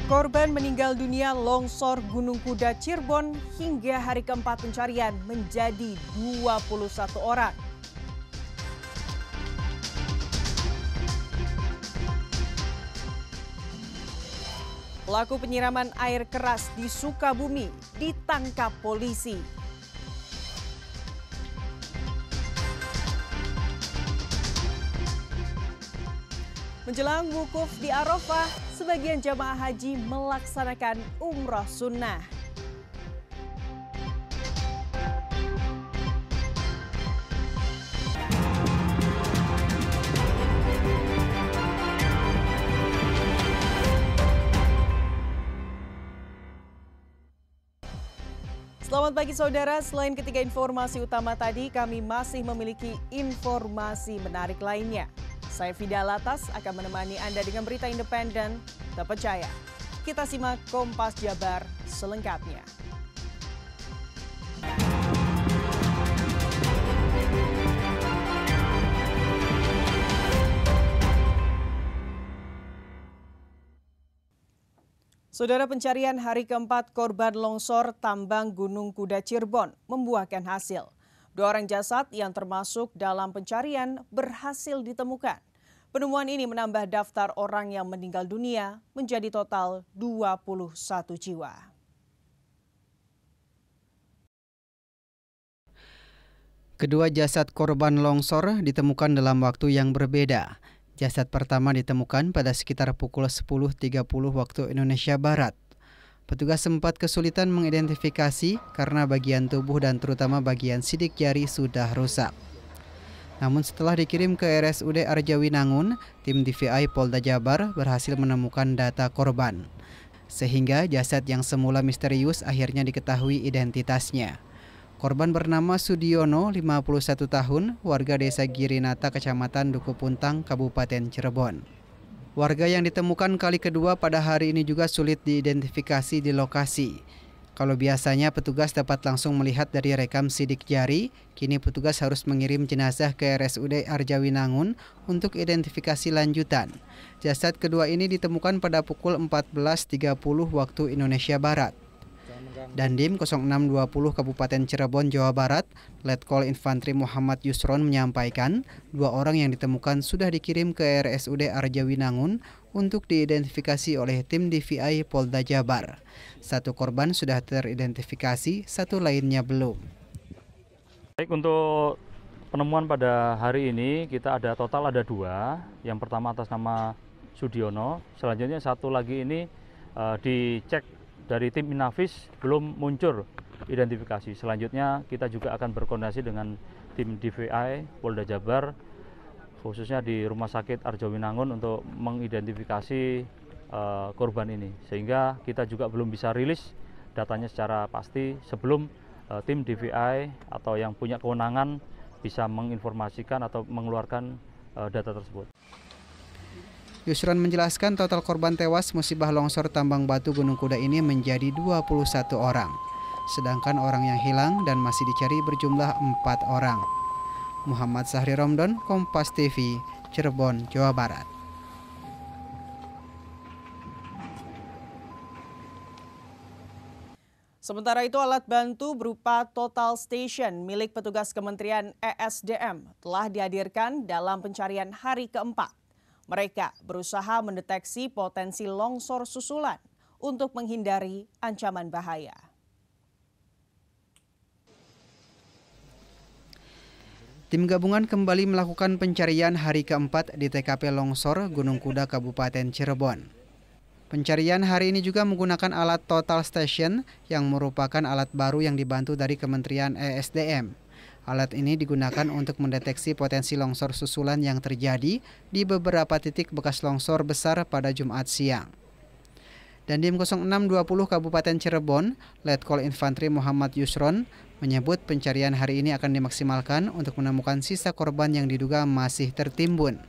Korban meninggal dunia longsor Gunung Kuda Cirebon hingga hari keempat pencarian menjadi 21 orang. Pelaku penyiraman air keras di Sukabumi ditangkap polisi. Menjelang wukuf di Arafah, sebagian jamaah haji melaksanakan umrah sunnah. Selamat pagi saudara, selain ketiga informasi utama tadi, kami masih memiliki informasi menarik lainnya. Saya Fida Latas akan menemani Anda dengan berita independen, terpercaya. Kita simak Kompas Jabar selengkapnya. Saudara, pencarian hari keempat korban longsor tambang Gunung Kuda Cirebon membuahkan hasil. 2 orang jasad yang termasuk dalam pencarian berhasil ditemukan. Penemuan ini menambah daftar orang yang meninggal dunia menjadi total 21 jiwa. Kedua jasad korban longsor ditemukan dalam waktu yang berbeda. Jasad pertama ditemukan pada sekitar pukul 10.30 waktu Indonesia Barat. Petugas sempat kesulitan mengidentifikasi karena bagian tubuh dan terutama bagian sidik jari sudah rusak. Namun setelah dikirim ke RSUD Arjawinangun, tim DVI Polda Jabar berhasil menemukan data korban. Sehingga jasad yang semula misterius akhirnya diketahui identitasnya. Korban bernama Sudiono, 51 tahun, warga desa Girinata, Kecamatan Duku Puntang, Kabupaten Cirebon. Warga yang ditemukan kali kedua pada hari ini juga sulit diidentifikasi di lokasi. Kalau biasanya petugas dapat langsung melihat dari rekam sidik jari, kini petugas harus mengirim jenazah ke RSUD Arjawinangun untuk identifikasi lanjutan. Jasad kedua ini ditemukan pada pukul 14.30 waktu Indonesia Barat. Dandim 0620 Kabupaten Cirebon, Jawa Barat, Letkol Infantri Muhammad Yusron menyampaikan 2 orang yang ditemukan sudah dikirim ke RSUD Arjawinangun untuk diidentifikasi oleh tim DVI Polda Jabar. 1 korban sudah teridentifikasi, 1 lainnya belum. Baik, untuk penemuan pada hari ini kita total ada 2. Yang pertama atas nama Sudiono, selanjutnya 1 lagi ini dicek dari tim Inavis belum muncul identifikasi. Selanjutnya kita juga akan berkoordinasi dengan tim DVI Polda Jabar, khususnya di Rumah Sakit Arjawinangun untuk mengidentifikasi korban ini. Sehingga kita juga belum bisa rilis datanya secara pasti sebelum tim DVI atau yang punya kewenangan bisa menginformasikan atau mengeluarkan data tersebut. Yusron menjelaskan total korban tewas musibah longsor tambang batu Gunung Kuda ini menjadi 21 orang. Sedangkan orang yang hilang dan masih dicari berjumlah 4 orang. Muhammad Sahri Romdon, Kompas TV, Cirebon, Jawa Barat. Sementara itu, alat bantu berupa total station milik petugas Kementerian ESDM telah dihadirkan dalam pencarian hari keempat. Mereka berusaha mendeteksi potensi longsor susulan untuk menghindari ancaman bahaya. Tim gabungan kembali melakukan pencarian hari keempat di TKP longsor Gunung Kuda, Kabupaten Cirebon. Pencarian hari ini juga menggunakan alat total station yang merupakan alat baru yang dibantu dari Kementerian ESDM. Alat ini digunakan untuk mendeteksi potensi longsor susulan yang terjadi di beberapa titik bekas longsor besar pada Jumat siang. Dandim 0620 Kabupaten Cirebon, Letkol Infantri Muhammad Yusron, menyebut pencarian hari ini akan dimaksimalkan untuk menemukan sisa korban yang diduga masih tertimbun.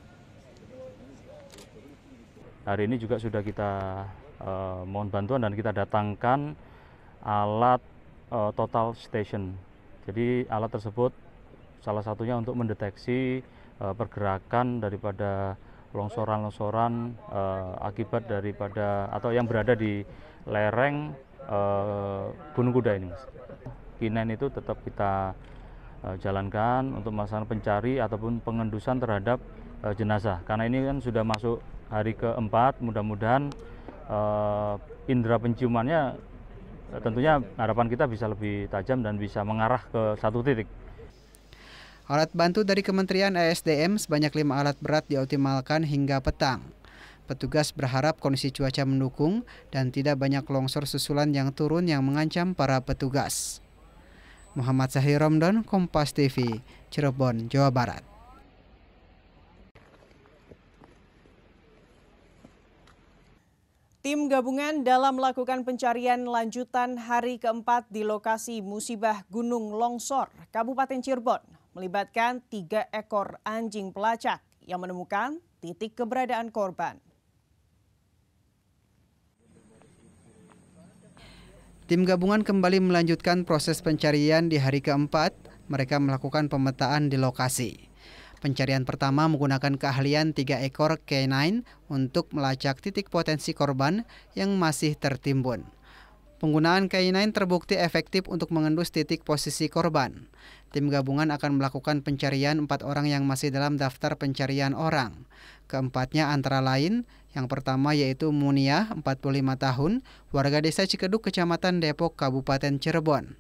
Hari ini juga sudah kita mohon bantuan dan kita datangkan alat total station. Jadi alat tersebut salah satunya untuk mendeteksi pergerakan daripada longsoran-longsoran akibat daripada atau yang berada di lereng Gunung Kuda ini, Mas. K9 itu tetap kita jalankan untuk melaksanakan pencari ataupun pengendusan terhadap jenazah. Karena ini kan sudah masuk hari keempat, mudah-mudahan indera penciumannya tentunya harapan kita bisa lebih tajam dan bisa mengarah ke satu titik. Alat bantu dari Kementerian ESDM sebanyak 5 alat berat dioptimalkan hingga petang. Petugas berharap kondisi cuaca mendukung dan tidak banyak longsor susulan yang turun yang mengancam para petugas. Muhammad Zahir Romdon, Kompas TV, Cirebon, Jawa Barat. Tim gabungan dalam melakukan pencarian lanjutan hari keempat di lokasi musibah Gunung Longsor, Kabupaten Cirebon, melibatkan 3 ekor anjing pelacak yang menemukan titik keberadaan korban. Tim gabungan kembali melanjutkan proses pencarian di hari keempat. Mereka melakukan pemetaan di lokasi. Pencarian pertama menggunakan keahlian 3 ekor K9 untuk melacak titik potensi korban yang masih tertimbun. Penggunaan K9 terbukti efektif untuk mengendus titik posisi korban. Tim gabungan akan melakukan pencarian 4 orang yang masih dalam daftar pencarian orang. Keempatnya antara lain, yang pertama yaitu Muniah, 45 tahun, warga desa Cikeduk, Kecamatan Depok, Kabupaten Cirebon.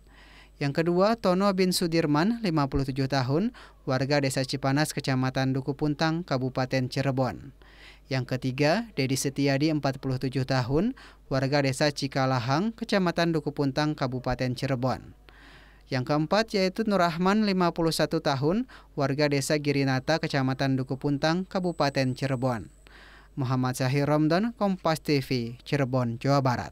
Yang kedua, Tono bin Sudirman, 57 tahun, warga desa Cipanas, Kecamatan Duku Puntang, Kabupaten Cirebon. Yang ketiga, Dedi Setiadi, 47 tahun, warga desa Cikalahang, Kecamatan Duku Puntang, Kabupaten Cirebon. Yang keempat yaitu Nurrahman, 51 tahun, warga desa Girinata, Kecamatan Duku Puntang, Kabupaten Cirebon. Muhammad Zahir Romdon, Kompas TV, Cirebon, Jawa Barat.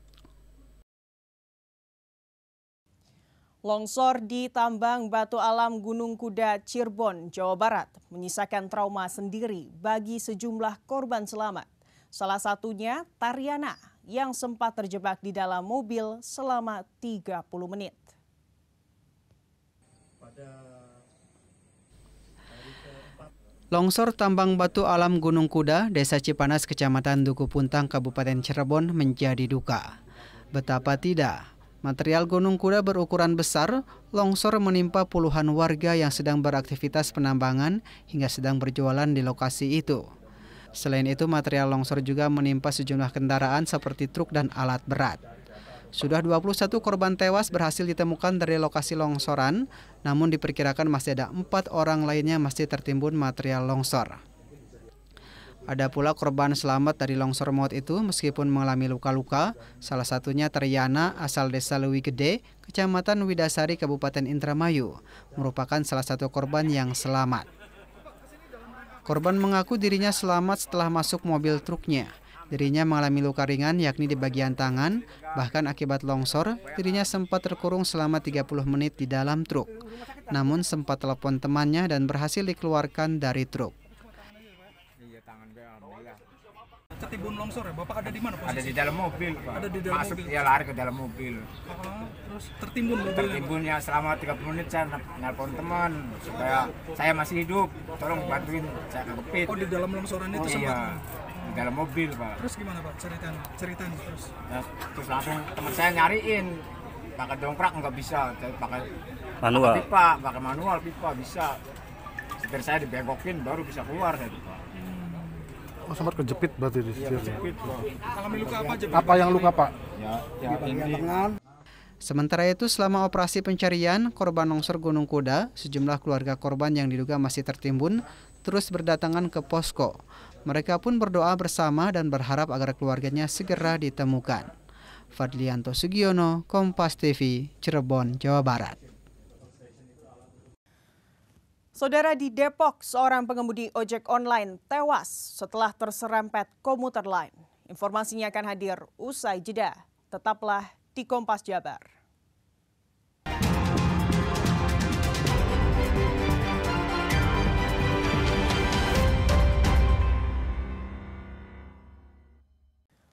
Longsor di tambang batu alam Gunung Kuda, Cirebon, Jawa Barat menyisakan trauma sendiri bagi sejumlah korban selamat. Salah satunya Tariana yang sempat terjebak di dalam mobil selama 30 menit. Longsor tambang batu alam Gunung Kuda, Desa Cipanas, Kecamatan Duku Puntang, Kabupaten Cirebon menjadi duka. Betapa tidak, material Gunung Kuda berukuran besar, longsor menimpa puluhan warga yang sedang beraktivitas penambangan hingga sedang berjualan di lokasi itu. Selain itu, material longsor juga menimpa sejumlah kendaraan seperti truk dan alat berat. Sudah 21 korban tewas berhasil ditemukan dari lokasi longsoran, namun diperkirakan masih ada 4 orang lainnya masih tertimbun material longsor. Ada pula korban selamat dari longsor maut itu meskipun mengalami luka-luka, salah satunya Tariana asal desa Lewi Gede, Kecamatan Widasari, Kabupaten Indramayu, merupakan salah satu korban yang selamat. Korban mengaku dirinya selamat setelah masuk mobil truknya. Dirinya mengalami luka ringan yakni di bagian tangan, bahkan akibat longsor, dirinya sempat terkurung selama 30 menit di dalam truk. Namun sempat telepon temannya dan berhasil dikeluarkan dari truk. Tertimbun longsor ya, Bapak ada di mana posisi? Ada di dalam mobil, Pak. Ada di dalam Masuk, mobil? ya lari ke dalam mobil. Terus tertimbun mobilnya? Tertimbunnya selama 30 menit saya nelpon teman supaya saya masih hidup, tolong bantuin saya kejepit. Oh, di dalam longsoran itu sempat? Iya, di dalam mobil, Pak. Terus gimana, Pak? Ceritain terus. Ya, terus langsung teman saya nyariin, pakai dongkrak nggak bisa, pakai Manual. pipa, pakai manual pipa bisa. Setir saya dibegokin baru bisa keluar saya, Pak. Oh, sempat kejepit berarti di Iya, setirnya. kejepit, Pak. Alami luka apa aja, Pak? Apa yang luka, Pak? Ya ini. Sementara itu, selama operasi pencarian korban longsor Gunung Kuda, sejumlah keluarga korban yang diduga masih tertimbun terus berdatangan ke posko. Mereka pun berdoa bersama dan berharap agar keluarganya segera ditemukan. Fadlianto Sugiono, Kompas TV, Cirebon, Jawa Barat. Saudara, di Depok, seorang pengemudi ojek online tewas setelah terserempet komuter lain. Informasinya akan hadir usai jeda. Tetaplah di Kompas Jabar.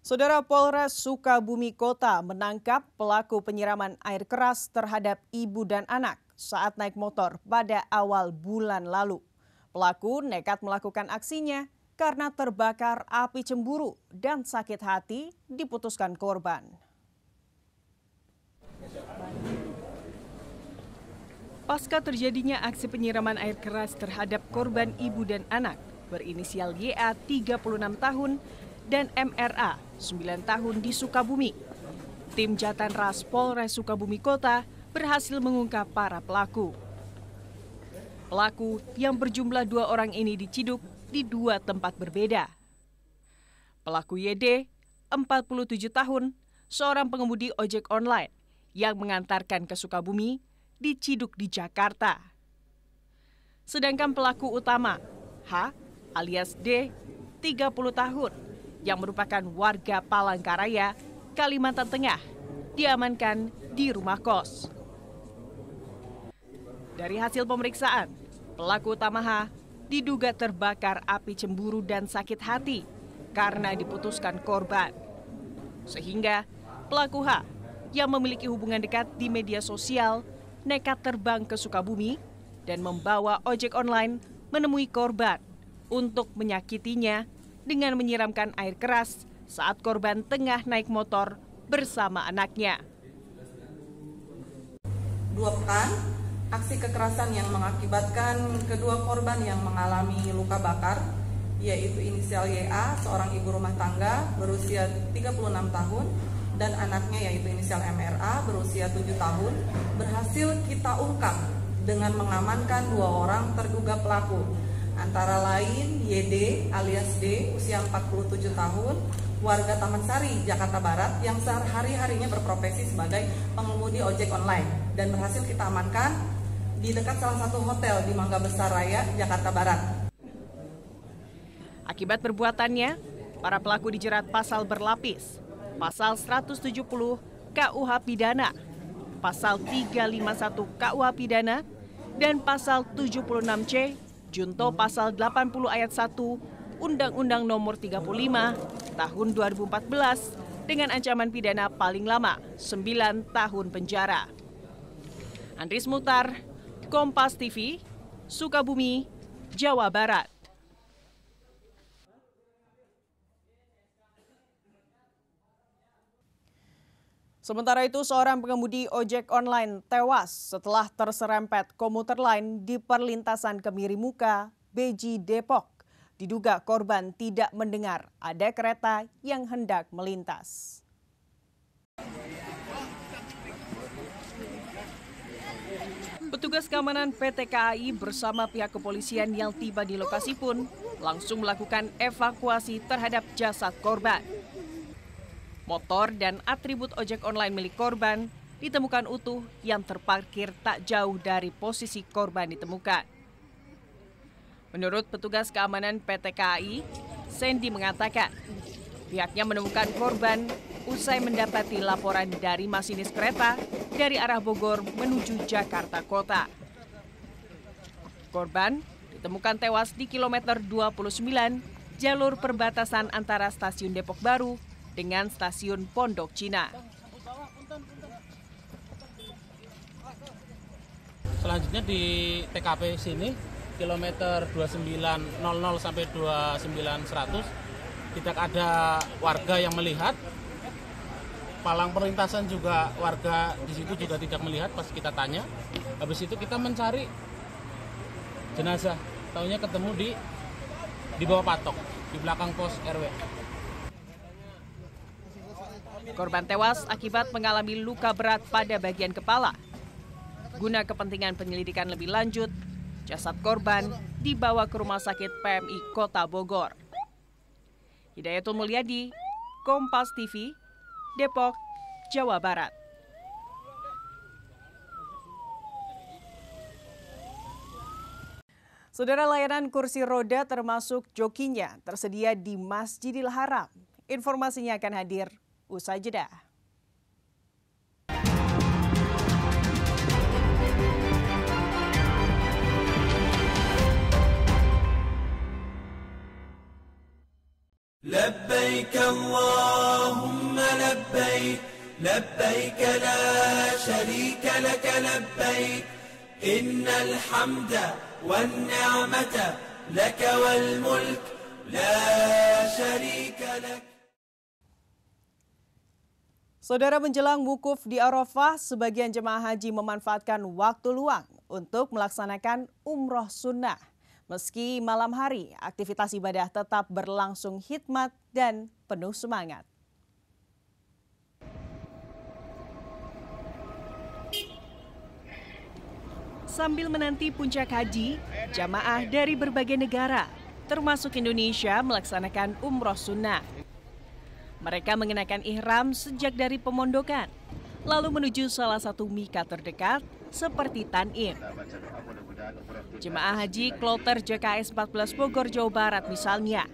Saudara, Polres Sukabumi Kota menangkap pelaku penyiraman air keras terhadap ibu dan anak saat naik motor pada awal bulan lalu. Pelaku nekat melakukan aksinya karena terbakar api cemburu dan sakit hati, diputuskan korban. Pasca terjadinya aksi penyiraman air keras terhadap korban ibu dan anak berinisial YA 36 tahun dan MRA 9 tahun di Sukabumi, tim Jatanras Polres Sukabumi Kota berhasil mengungkap para pelaku. Pelaku yang berjumlah 2 orang ini diciduk di 2 tempat berbeda. Pelaku YD, 47 tahun, seorang pengemudi ojek online yang mengantarkan ke Sukabumi, diciduk di Jakarta. Sedangkan pelaku utama, H alias D, 30 tahun, yang merupakan warga Palangkaraya, Kalimantan Tengah, diamankan di rumah kos. Dari hasil pemeriksaan, pelaku utama H diduga terbakar api cemburu dan sakit hati karena diputuskan korban. Sehingga pelaku H yang memiliki hubungan dekat di media sosial nekat terbang ke Sukabumi dan membawa ojek online menemui korban untuk menyakitinya dengan menyiramkan air keras saat korban tengah naik motor bersama anaknya. 2 pekan, aksi kekerasan yang mengakibatkan kedua korban yang mengalami luka bakar, yaitu inisial YA, seorang ibu rumah tangga berusia 36 tahun, dan anaknya yaitu inisial MRA berusia 7 tahun, berhasil kita ungkap dengan mengamankan 2 orang terduga pelaku, antara lain YD alias D, usia 47 tahun, warga Taman Sari, Jakarta Barat, yang sehari-harinya berprofesi sebagai pengemudi ojek online, dan berhasil kita amankan di dekat salah satu hotel di Mangga Besar Raya, Jakarta Barat. Akibat perbuatannya, para pelaku dijerat pasal berlapis, pasal 170 KUH Pidana, pasal 351 KUH Pidana, dan pasal 76C junto pasal 80 ayat 1 Undang-Undang Nomor 35 Tahun 2014 dengan ancaman pidana paling lama 9 tahun penjara. Andris Mutar, Kompas TV, Sukabumi, Jawa Barat. Sementara itu, seorang pengemudi ojek online tewas setelah terserempet komuter lain di perlintasan Kemiri-Muka, Beji, Depok. Diduga korban tidak mendengar ada kereta yang hendak melintas. Petugas keamanan PT KAI bersama pihak kepolisian yang tiba di lokasi pun langsung melakukan evakuasi terhadap jasad korban. Motor dan atribut ojek online milik korban ditemukan utuh yang terparkir tak jauh dari posisi korban ditemukan. Menurut petugas keamanan PT KAI, Sandy mengatakan pihaknya menemukan korban usai mendapati laporan dari masinis kereta dari arah Bogor menuju Jakarta Kota. Korban ditemukan tewas di kilometer 29 jalur perbatasan antara stasiun Depok Baru dengan stasiun Pondok Cina. Selanjutnya di TKP sini, kilometer 2900 sampai 29100, tidak ada warga yang melihat. Palang perlintasan juga warga di situ juga tidak melihat pas kita tanya. Habis itu kita mencari jenazah, taunya ketemu di bawah patok, di belakang pos RW. Korban tewas akibat mengalami luka berat pada bagian kepala. Guna kepentingan penyelidikan lebih lanjut, jasad korban dibawa ke Rumah Sakit PMI Kota Bogor. Hidayatul Mulyadi, Kompas TV, Depok, Jawa Barat. Saudara, layanan kursi roda termasuk jokinya tersedia di Masjidil Haram. Informasinya akan hadir usai jeda. لبيك اللهم لبيك لبيك لا شريك لك لبيك إن الحمد والنعمة لك والملك لا شريك لك. Saudara, menjelang wukuf di Arafah, sebagian jemaah haji memanfaatkan waktu luang untuk melaksanakan umroh sunnah. Meski malam hari, aktivitas ibadah tetap berlangsung hikmat dan penuh semangat. Sambil menanti puncak haji, jamaah dari berbagai negara, termasuk Indonesia, melaksanakan umroh sunnah. Mereka mengenakan ihram sejak dari pemondokan, lalu menuju salah satu miqat terdekat seperti Tanim. Jemaah haji Kloter JKS 14 Bogor, Jawa Barat misalnya,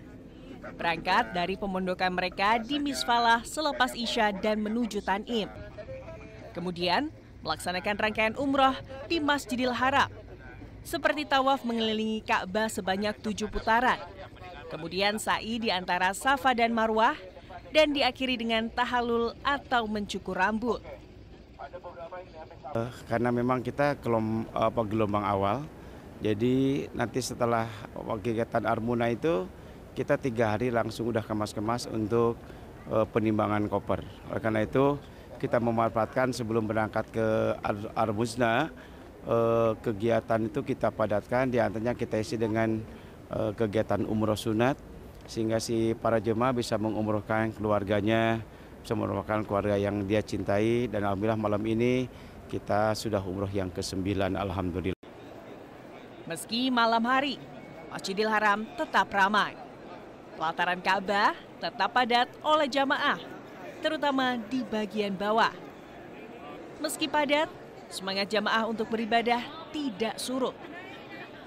berangkat dari pemondokan mereka di Misfalah selepas Isya dan menuju Tanim. Kemudian melaksanakan rangkaian umroh di Masjidil Haram, seperti tawaf mengelilingi Ka'bah sebanyak 7 putaran. Kemudian sa'i di antara Safa dan Marwah, dan diakhiri dengan tahallul atau mencukur rambut. Karena memang kita gelombang awal, jadi nanti setelah kegiatan Armuna itu kita 3 hari langsung udah kemas-kemas untuk penimbangan koper. Karena itu kita memanfaatkan sebelum berangkat ke Armuzna, kegiatan itu kita padatkan, di antaranya kita isi dengan kegiatan umroh sunat, sehingga si para jemaah bisa mengumrohkan keluarganya, bisa mengumrohkan keluarga yang dia cintai, dan alhamdulillah malam ini kita sudah umroh yang ke-9, alhamdulillah. Meski malam hari, Masjidil Haram tetap ramai. Pelataran Ka'bah tetap padat oleh jamaah, terutama di bagian bawah. Meski padat, semangat jamaah untuk beribadah tidak surut.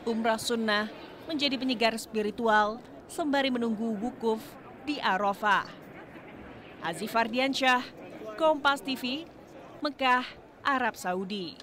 Umrah sunnah menjadi penyegar spiritual sembari menunggu wukuf di Arafah. Azif Ardiansyah, Kompas TV, Mekah, Arab Saudi.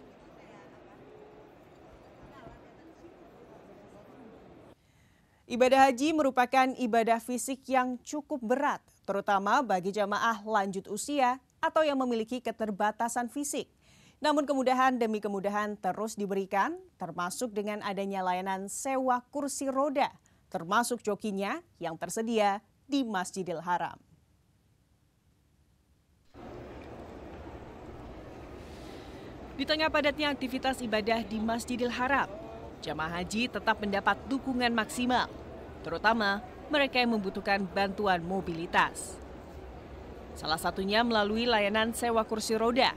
Ibadah haji merupakan ibadah fisik yang cukup berat, terutama bagi jamaah lanjut usia atau yang memiliki keterbatasan fisik. Namun kemudahan demi kemudahan terus diberikan, termasuk dengan adanya layanan sewa kursi roda, termasuk jokinya yang tersedia di Masjidil Haram. Di tengah padatnya aktivitas ibadah di Masjidil Haram, jamaah haji tetap mendapat dukungan maksimal, terutama mereka yang membutuhkan bantuan mobilitas. Salah satunya melalui layanan sewa kursi roda.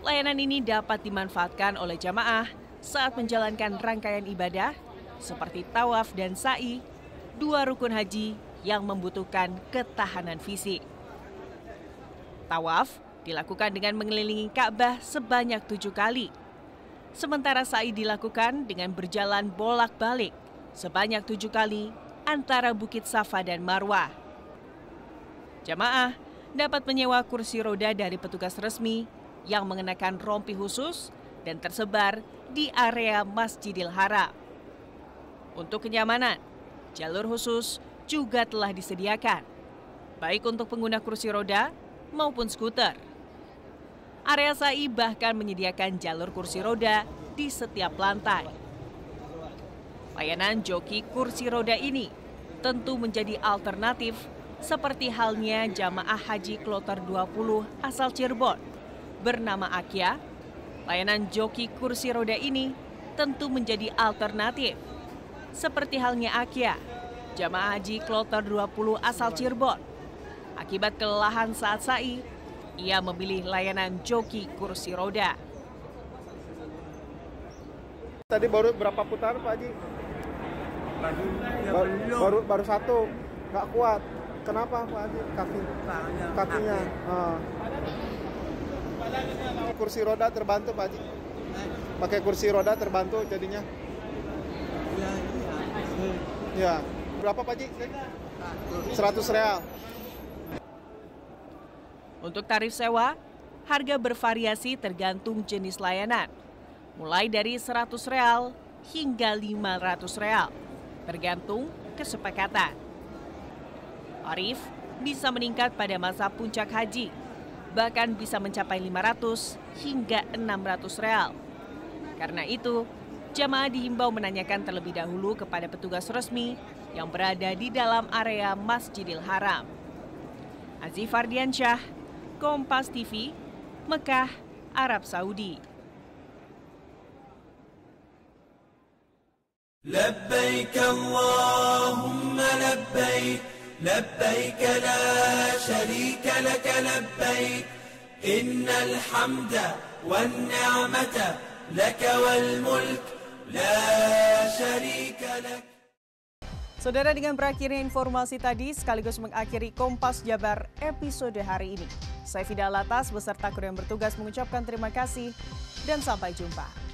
Layanan ini dapat dimanfaatkan oleh jamaah saat menjalankan rangkaian ibadah seperti tawaf dan sa'i, 2 rukun haji yang membutuhkan ketahanan fisik. Tawaf dilakukan dengan mengelilingi Ka'bah sebanyak 7 kali. Sementara sa'i dilakukan dengan berjalan bolak-balik sebanyak 7 kali antara Bukit Safa dan Marwah. Jamaah dapat menyewa kursi roda dari petugas resmi yang mengenakan rompi khusus dan tersebar di area Masjidil Haram. Untuk kenyamanan, jalur khusus juga telah disediakan, baik untuk pengguna kursi roda maupun skuter. Area sa'i bahkan menyediakan jalur kursi roda di setiap lantai. Layanan joki kursi roda ini tentu menjadi alternatif seperti halnya jamaah haji Kloter 20 asal Cirebon bernama Akia. Layanan joki kursi roda ini tentu menjadi alternatif seperti halnya Akia, jamaah haji Kloter 20 asal Cirebon. Akibat kelelahan saat sa'i, ia memilih layanan joki kursi roda. Tadi baru berapa putaran Pak Haji? Baru 1, nggak kuat. Kenapa Pak Haji? Kakinya. Kursi roda terbantu Pak Haji? Pakai kursi roda terbantu jadinya? Ya. Berapa Pak Haji? 100 real. Untuk tarif sewa, harga bervariasi tergantung jenis layanan, mulai dari 100 real hingga 500 real, tergantung kesepakatan. Tarif bisa meningkat pada masa puncak haji, bahkan bisa mencapai 500 hingga 600 real. Karena itu, Jamaah dihimbau menanyakan terlebih dahulu kepada petugas resmi yang berada di dalam area Masjidil Haram. Azif Ardiansyah, Kompas TV, Mekah, Arab Saudi. لبيك اللهم لبيك لبيك لا شريك لك لبيك إن الحمد والنعمة لك والملك لا شريك لك. Saudara, dengan berakhirnya informasi tadi sekaligus mengakhiri Kompas Jabar episode hari ini. Saya Fida Latas beserta kru yang bertugas mengucapkan terima kasih dan sampai jumpa.